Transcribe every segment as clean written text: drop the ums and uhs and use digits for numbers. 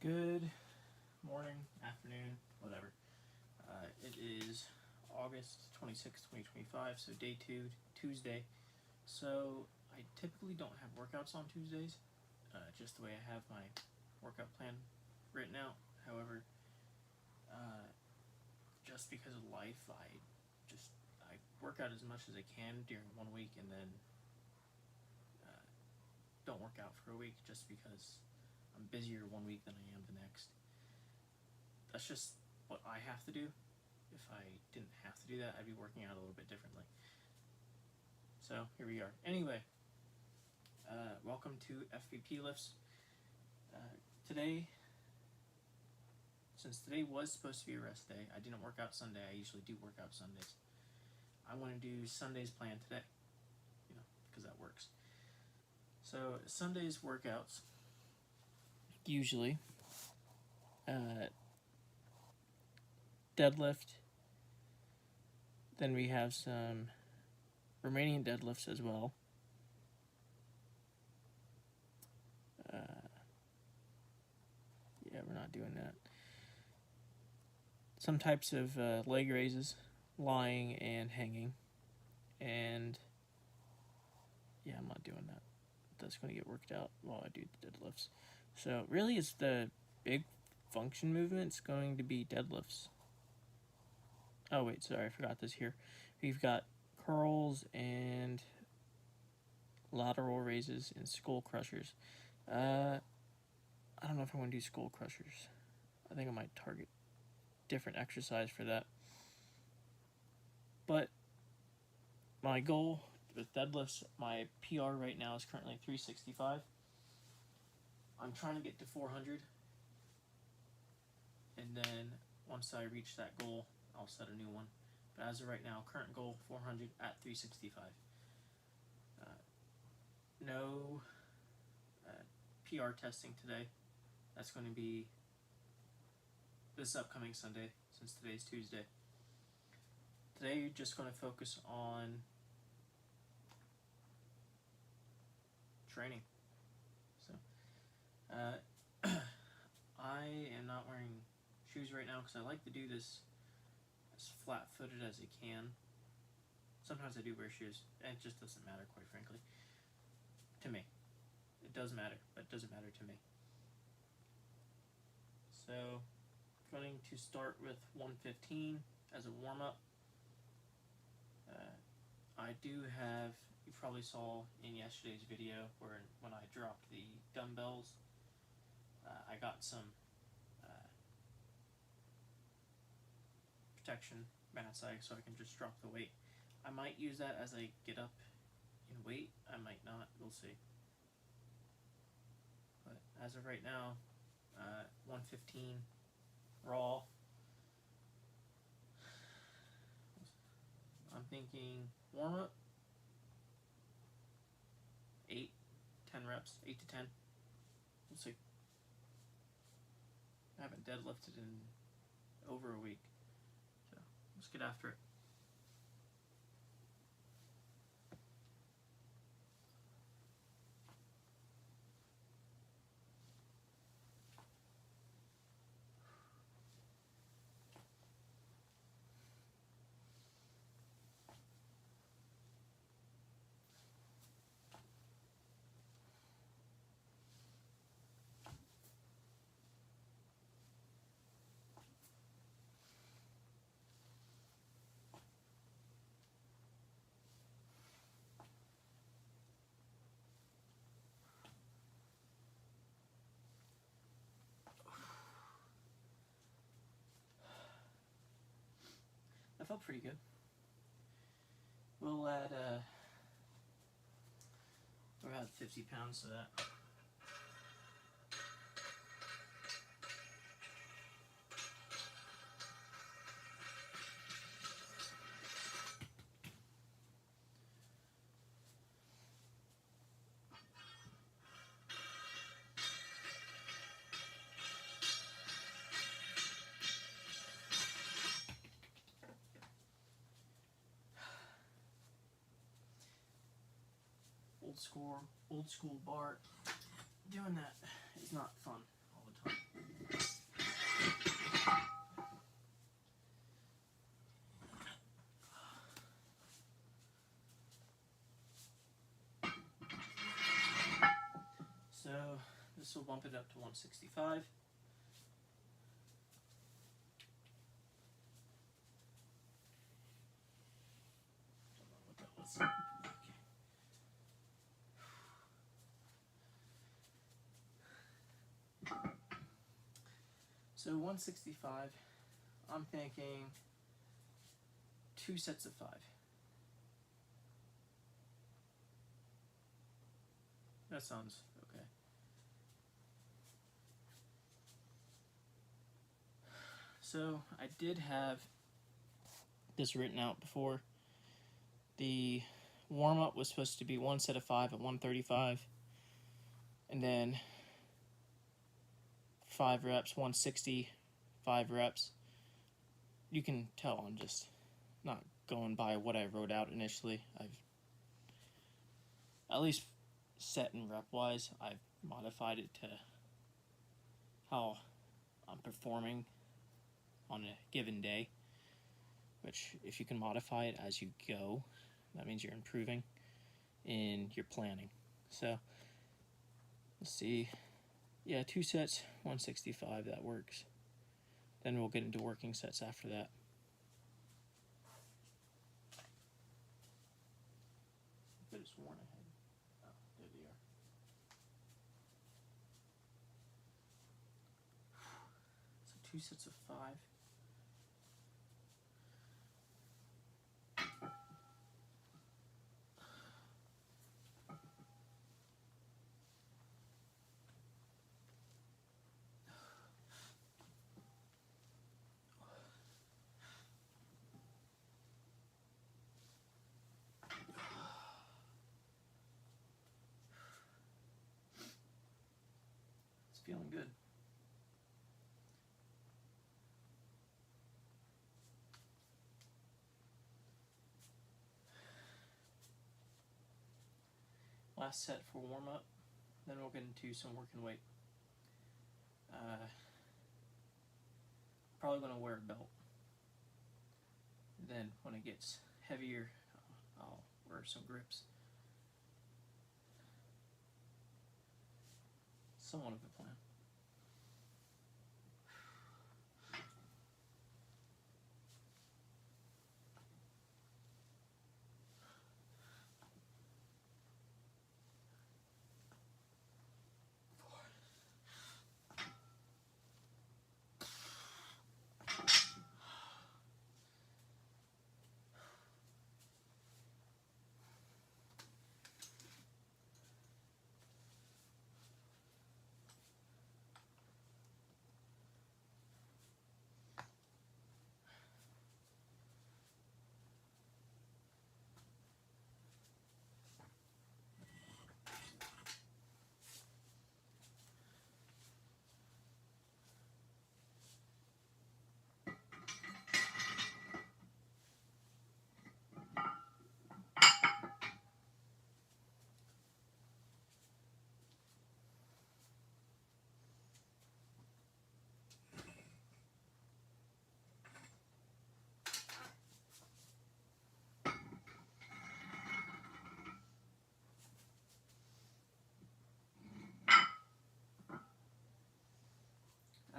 Good morning, afternoon, whatever. It is August 26th, 2025, so day 2, Tuesday. So I typically don't have workouts on Tuesdays, just the way I have my workout plan written out. However, just because of life, I work out as much as I can during 1 week and then don't work out for a week just because I'm busier 1 week than I am the next. That's just what I have to do. If I didn't have to do that, I'd be working out a little bit differently. So here we are. Anyway, welcome to FBP Lifts. Today, since today was supposed to be a rest day, I didn't work out Sunday. I usually do work out Sundays. I want to do Sunday's plan today, because that works. So Sunday's workouts, usually, deadlift, then we have some Romanian deadlifts as well. Yeah, we're not doing that. Some types of leg raises, lying and hanging, and yeah, I'm not doing that. That's going to get worked out while I do the deadlifts. So really, it's the big function movements going to be deadlifts. Oh wait, sorry, I forgot this here. We've got curls and lateral raises and skull crushers. I don't know if I want to do skull crushers. I think I might target different exercise for that. But my goal with deadlifts, my PR right now is currently 365. I'm trying to get to 400. And then once I reach that goal, I'll set a new one. But as of right now, current goal 400 at 365. No PR testing today. That's going to be this upcoming Sunday, since today's Tuesday. Today, you're just going to focus on training. So, I am not wearing shoes right now because I like to do this as flat-footed as I can. Sometimes I do wear shoes, and it just doesn't matter, quite frankly. To me. It does matter, but it doesn't matter to me. So, going to start with 115 as a warm-up. I do have, you probably saw in yesterday's video where when I dropped the dumbbells, I got some protection mats so I can just drop the weight. I might use that as I get up in weight. I might not. We'll see. But as of right now, 115 raw. I'm thinking warm up 8-10 reps, 8 to 10. We'll see. I haven't deadlifted in over a week, so let's get after it. That felt pretty good. We'll add 50 pounds to that. Old school bar. Doing that is not fun all the time. So this will bump it up to 165. Don't know what that was. Okay. So 165, I'm thinking 2 sets of 5. That sounds okay. So I did have this written out before. The warm-up was supposed to be 1 set of 5 at 135, and then 5 reps, 160, 5 reps. You can tell I'm just not going by what I wrote out initially. I've, at least set and rep-wise, I've modified it to how I'm performing on a given day, which if you can modify it as you go, that means you're improving in your planning. So let's see, yeah, 2 sets, 165, that works. Then we'll get into working sets after that. I could have sworn I had, oh, there they are. So 2 sets of 5. Feeling good. Last set for warm-up, then we'll get into some working weight. Probably going to wear a belt. Then when it gets heavier, I'll wear some grips. Somewhat of a plan.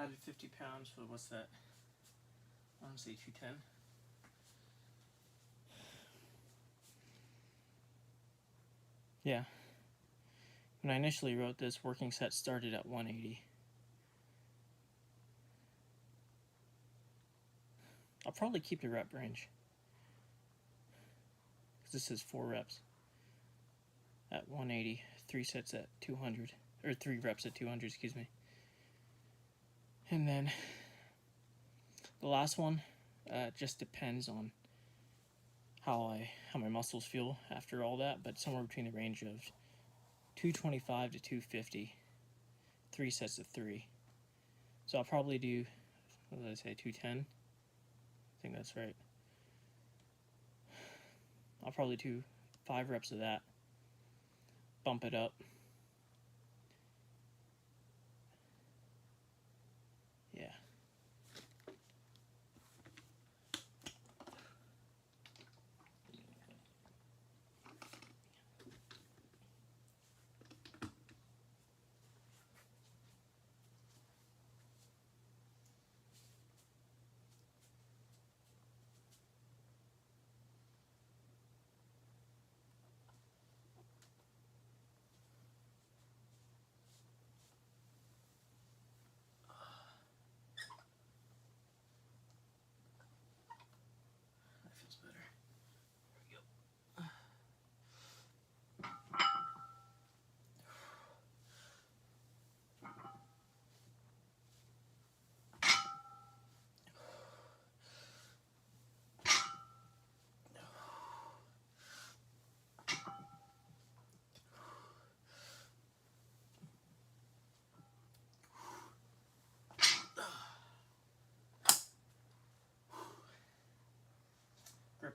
Added 50 pounds for what's that? I want to say 210. Yeah. When I initially wrote this, working set started at 180. I'll probably keep the rep range, because this is 4 reps at 180, 3 sets at 200, or 3 reps at 200, excuse me. And then the last one just depends on how my muscles feel after all that, but somewhere between the range of 225 to 250, 3 sets of 3. So I'll probably do, what did I say, 210? I think that's right. I'll probably do 5 reps of that, bump it up. Yeah.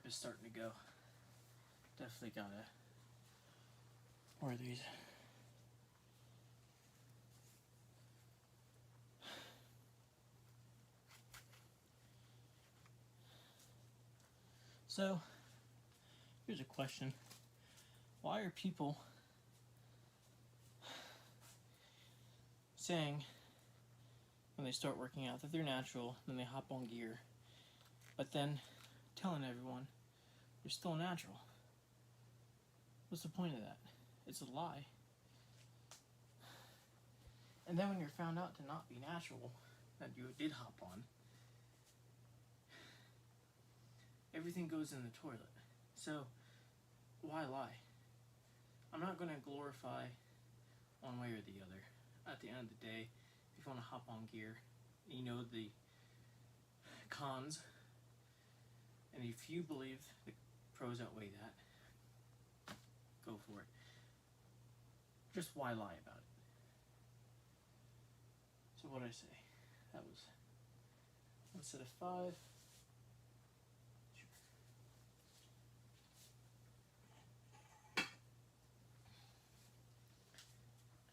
is starting to go. Definitely gotta wear these. So, here's a question. Why are people saying when they start working out that they're natural, then they hop on gear, but then telling everyone they're still natural? What's the point of that? It's a lie. And then when you're found out to not be natural, that you did hop on, everything goes in the toilet. So, why lie? I'm not going to glorify one way or the other. At the end of the day, if you want to hop on gear, you know the cons, and if you believe the pros outweigh that, go for it. Just why lie about it? So what did I say? That was one set of 5.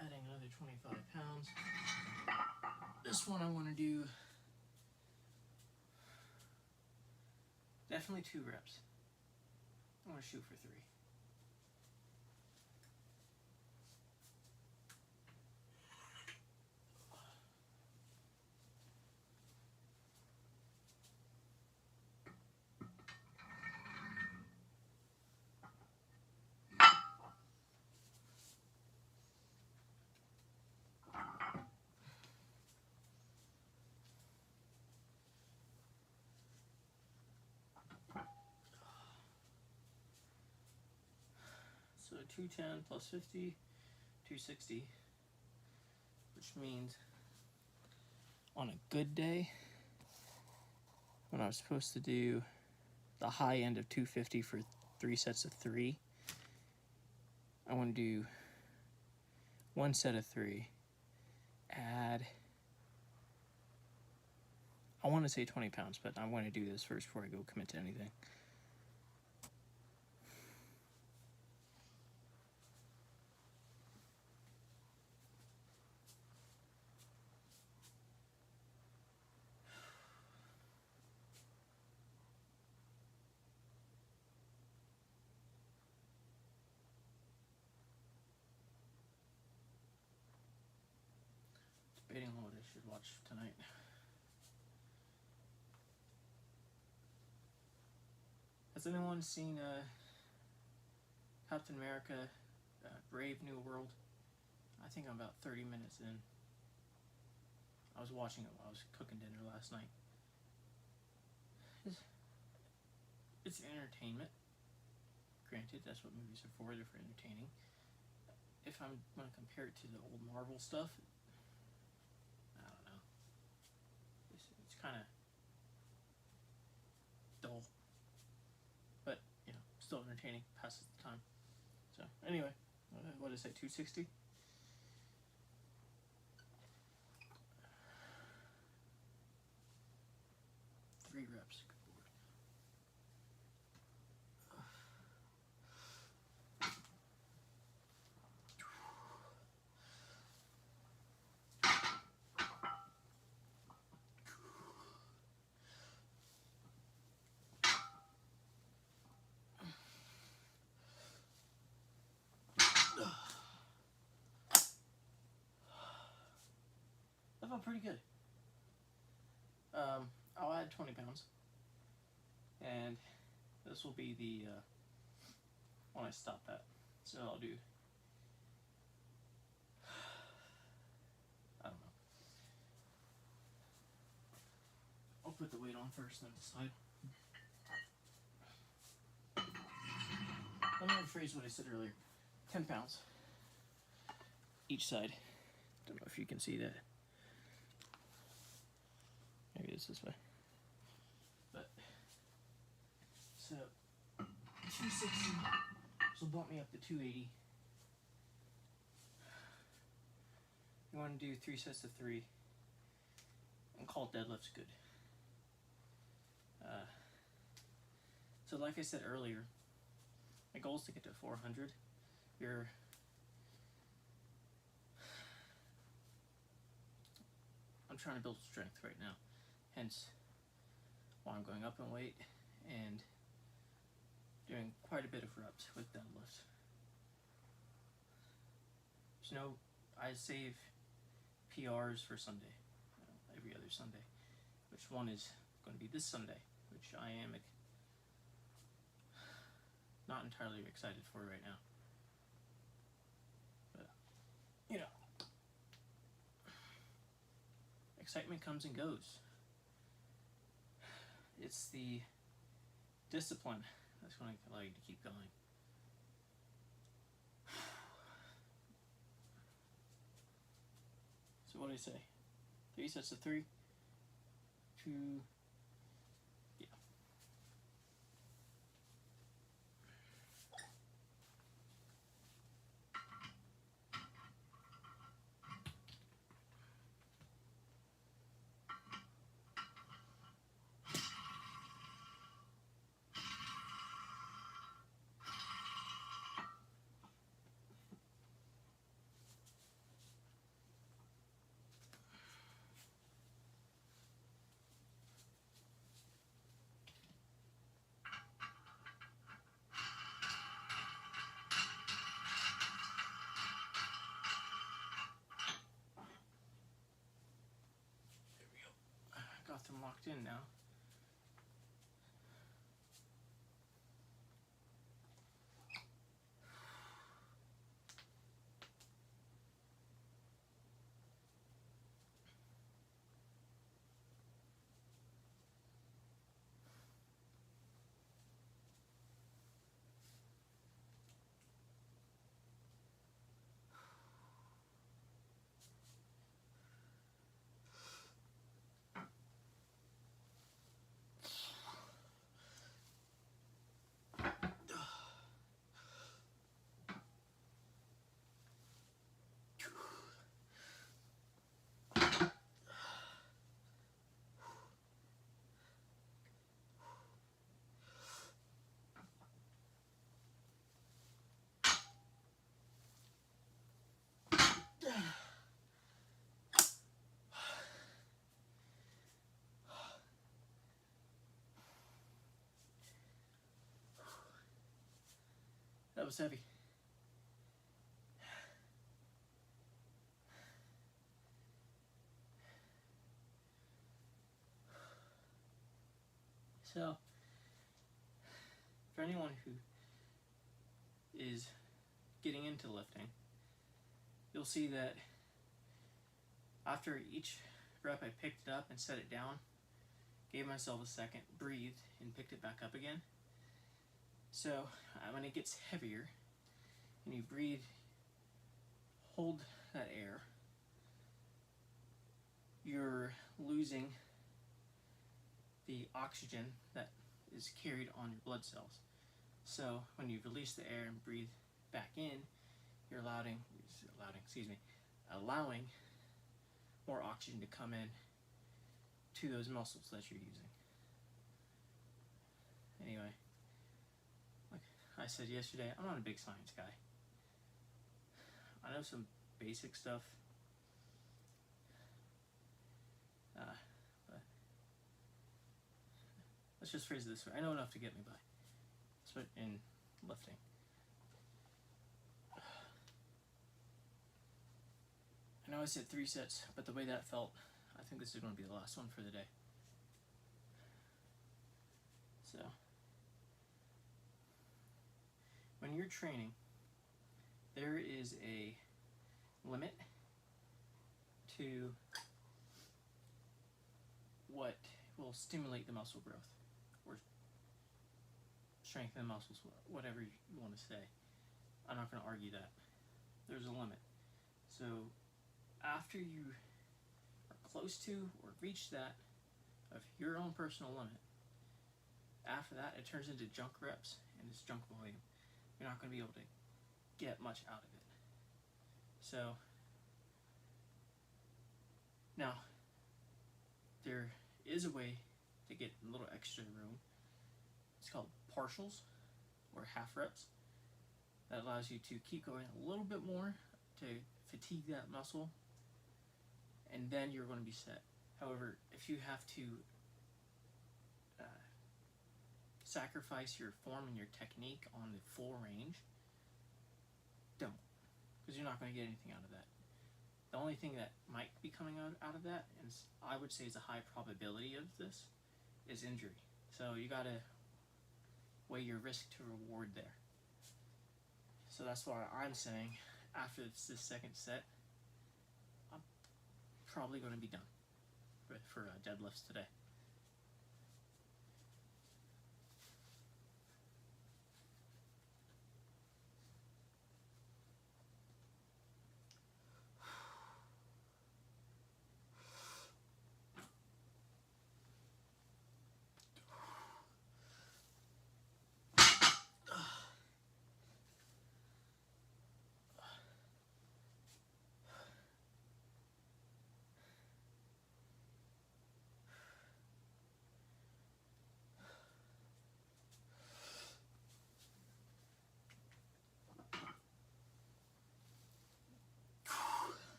Adding another 25 pounds. This one I want to do definitely 2 reps. I want to shoot for 3. So 210 plus 50, 260, which means on a good day, when I was supposed to do the high end of 250 for 3 sets of 3, I want to do 1 set of 3, add, I want to say 20 pounds, but I'm going to do this first before I go commit to anything. Debating on what I should watch tonight. Has anyone seen Captain America, Brave New World? I think I'm about 30 minutes in. I was watching it while I was cooking dinner last night. It's entertainment. Granted, that's what movies are for. They're for entertaining. If I'm going to compare it to the old Marvel stuff, I don't know. It's kind of dull. But, you know, still entertaining. Passes the time. So, anyway, what did I say, 260? Three reps. That felt pretty good. I'll add 20 pounds. And this will be the when I stop that. So I'll do, I don't know. I'll put the weight on first, then decide. Let me rephrase what I said earlier. 10 pounds each side. Don't know if you can see that. Maybe it's this way. But so 260. So bump me up to 280. You want to do 3 sets of 3 and call deadlifts good. So like I said earlier, my goal is to get to 400. I'm trying to build strength right now, hence why I'm going up in weight and doing quite a bit of reps with deadlifts. I save PRs for Sunday, every other Sunday, which one is going to be this Sunday, which I am not entirely excited for right now. But, excitement comes and goes. It's the discipline that's going to allow you to keep going. So what do I say? 3 sets of 3, 2, yeah. Got them locked in now. That was heavy. So, for anyone who is getting into lifting, you'll see that after each rep I picked it up and set it down, gave myself a second, breathed, and picked it back up again. So when it gets heavier and you breathe, hold that air, you're losing the oxygen that is carried on your blood cells. So when you release the air and breathe back in, you're allowing more oxygen to come in to those muscles that you're using. Anyway, like I said yesterday, I'm not a big science guy. I know some basic stuff, but let's just phrase it this way. I know enough to get me by, in lifting. I know I said 3 sets, but the way that felt, I think this is going to be the last one for the day. So, when you're training, there is a limit to what will stimulate the muscle growth or strengthen the muscles, whatever you want to say. I'm not going to argue that. There's a limit. So after you are close to or reach that of your own personal limit, after that it turns into junk reps and it's junk volume. You're not going to be able to get much out of it. So now there is a way to get a little extra room it's called partials or half reps. That allows you to keep going a little bit more to fatigue that muscle, and then you're going to be set. However, if you have to sacrifice your form and your technique on the full range, don't, because you're not going to get anything out of that. The only thing that might be coming out of that, and I would say is a high probability of this, is injury. So you got to weigh your risk to reward there. So that's why I'm saying after this second set, I'm probably going to be done for deadlifts today.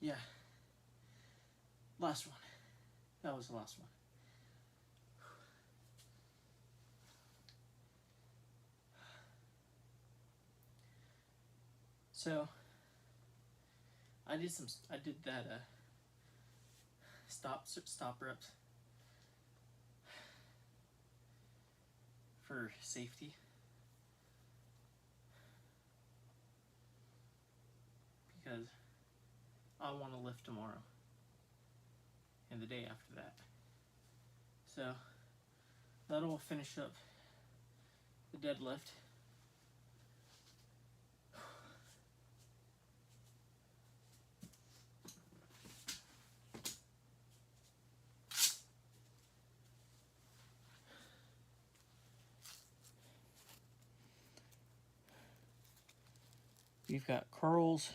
Yeah. Last one. That was the last one. So I did that stop reps for safety. Because I want to lift tomorrow and the day after that. So that'll finish up the deadlift. We've got curls,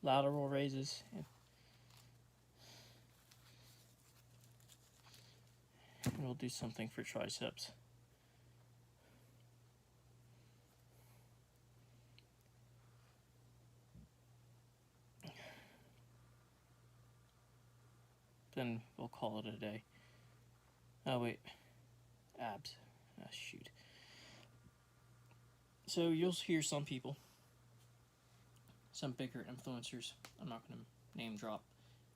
lateral raises, and we'll do something for triceps. Then we'll call it a day. Oh wait, abs. Ah, shoot. So you'll hear some people, some bigger influencers, I'm not going to name drop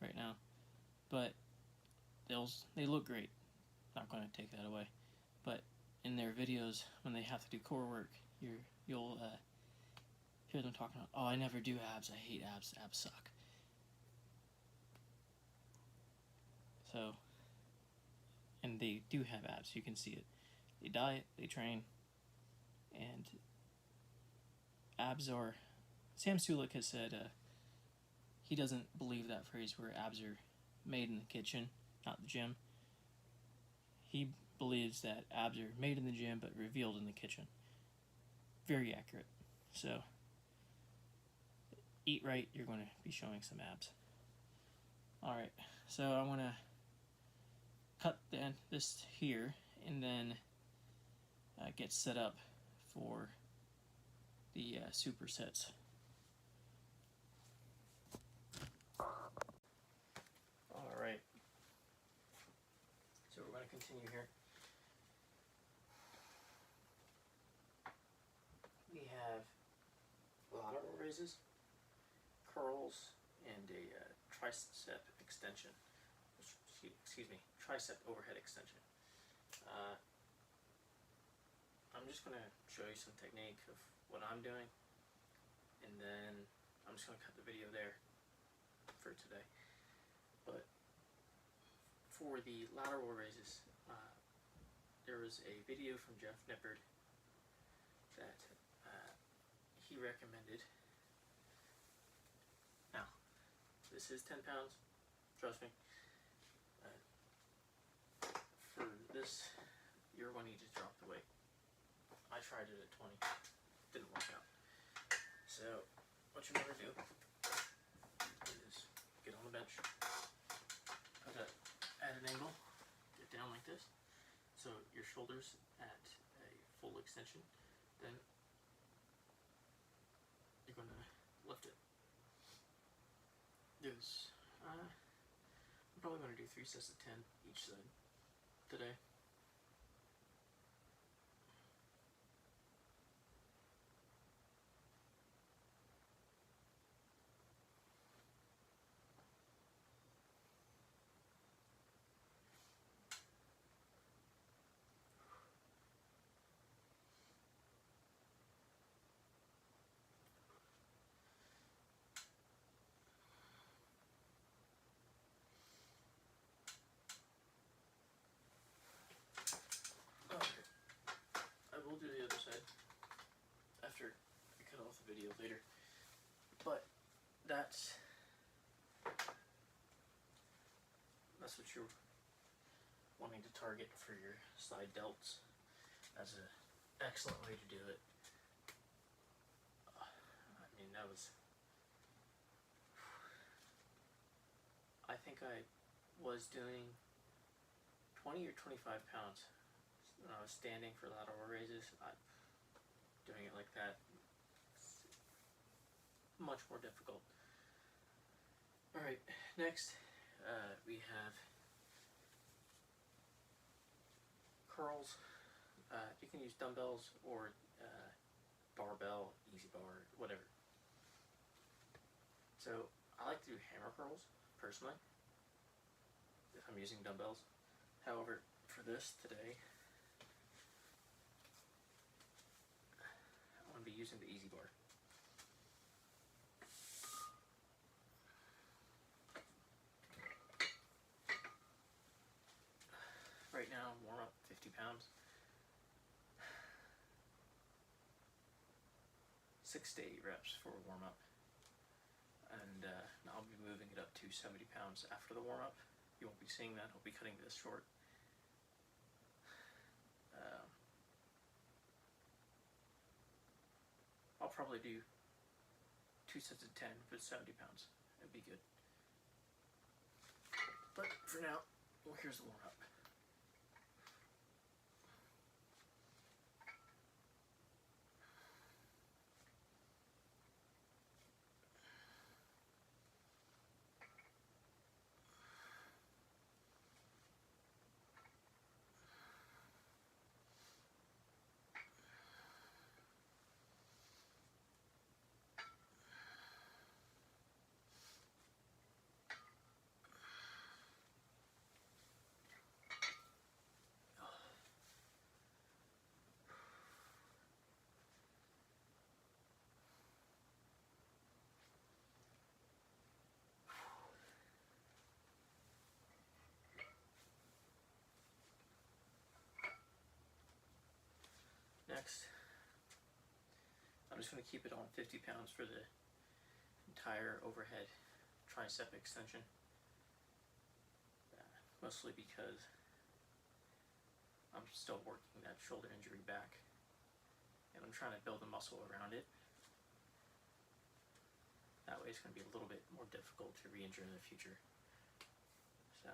right now, but they look great, not going to take that away, but in their videos, when they have to do core work, you'll hear them talking about, oh, I never do abs, I hate abs, abs suck. So, and they do have abs, you can see it. They diet, they train, and abs are, Sam Sulek has said he doesn't believe that phrase where abs are made in the kitchen, not the gym. He believes that abs are made in the gym but revealed in the kitchen. Very accurate. So, eat right, you're going to be showing some abs. Alright, so I want to cut this here and then get set up for the supersets. Alright, so we're going to continue here. We have lateral raises, curls, and a tricep extension. Excuse me, tricep overhead extension. I'm just going to show you some technique of what I'm doing, and then I'm just going to cut the video there for today. But for the lateral raises, there was a video from Jeff Nippard that he recommended. Now, this is 10 pounds, trust me. For this, you're going to need to drop the weight. I tried it at 20, didn't work out. So, what you want to do is get on the bench, put it at an angle, get down like this, so your shoulders at a full extension, then you're going to lift it. I'm probably going to do 3 sets of 10 each side today. We'll do the other side after I cut off the video later. But that's what you're wanting to target for your side delts. That's an excellent way to do it. I mean, that was, I think I was doing 20 or 25 pounds when I was standing for lateral raises. Doing it like that, it's much more difficult. Alright, next we have curls. You can use dumbbells or barbell, easy bar, whatever. So I like to do hammer curls personally if I'm using dumbbells. However, for this today, I'm going to be using the easy bar. Right now, warm up 50 pounds. 6 to 8 reps for a warm up. And I'll be moving it up to 70 pounds after the warm up. You won't be seeing that. I'll be cutting this short. I'll probably do 2 sets of 10 with 70 pounds. It'd be good. But for now, well, here's the warm up. Next, I'm just going to keep it on 50 pounds for the entire overhead tricep extension. Mostly because I'm still working that shoulder injury back, and I'm trying to build a muscle around it. That way it's going to be a little bit more difficult to re-injure in the future. So.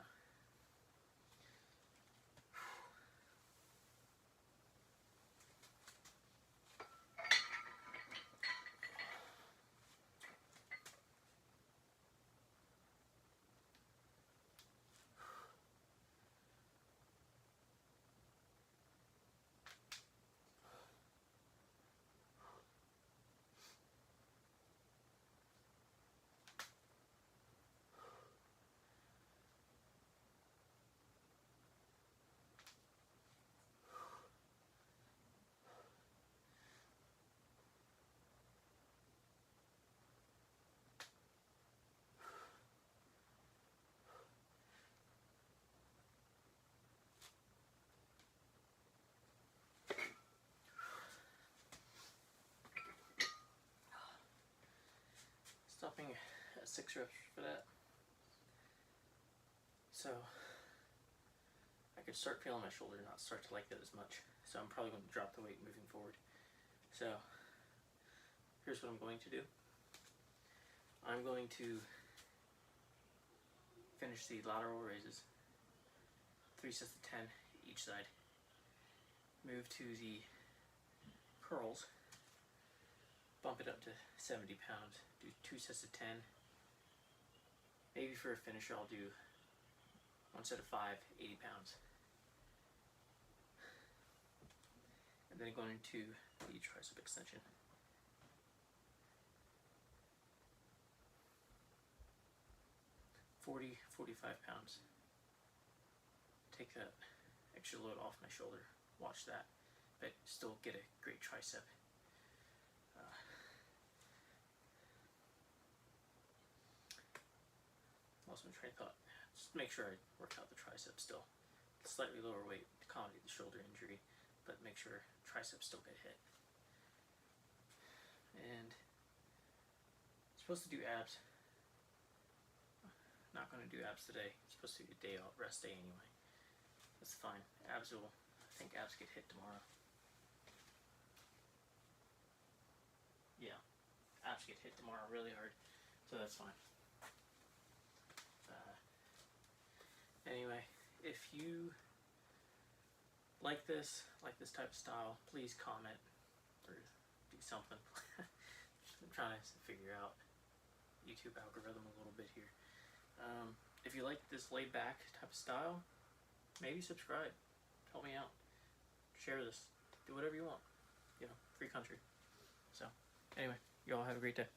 6 reps for that. So I could start feeling my shoulder, not start to like that as much. So I'm probably going to drop the weight moving forward. So here's what I'm going to do. I'm going to finish the lateral raises, 3 sets of 10 each side. Move to the curls, bump it up to 70 pounds, do 2 sets of 10. Maybe for a finisher I'll do 1 set of 5, 80 pounds. And then going into the tricep extension. $40, 45 pounds. Take that extra load off my shoulder. Watch that, but still get a great tricep. Lost my train of thought. Just make sure I work out the tricep still. Slightly lower weight to accommodate the shoulder injury, but make sure triceps still get hit. And I'm supposed to do abs. Not going to do abs today. It's supposed to be a day out, rest day anyway. That's fine. I think abs get hit tomorrow. Yeah, abs get hit tomorrow really hard, so that's fine. Anyway, if you like this type of style, please comment or do something. I'm trying to figure out YouTube algorithm a little bit here. If you like this laid back type of style, maybe subscribe. Help me out. Share this. Do whatever you want. You know, free country. So, anyway, you all have a great day.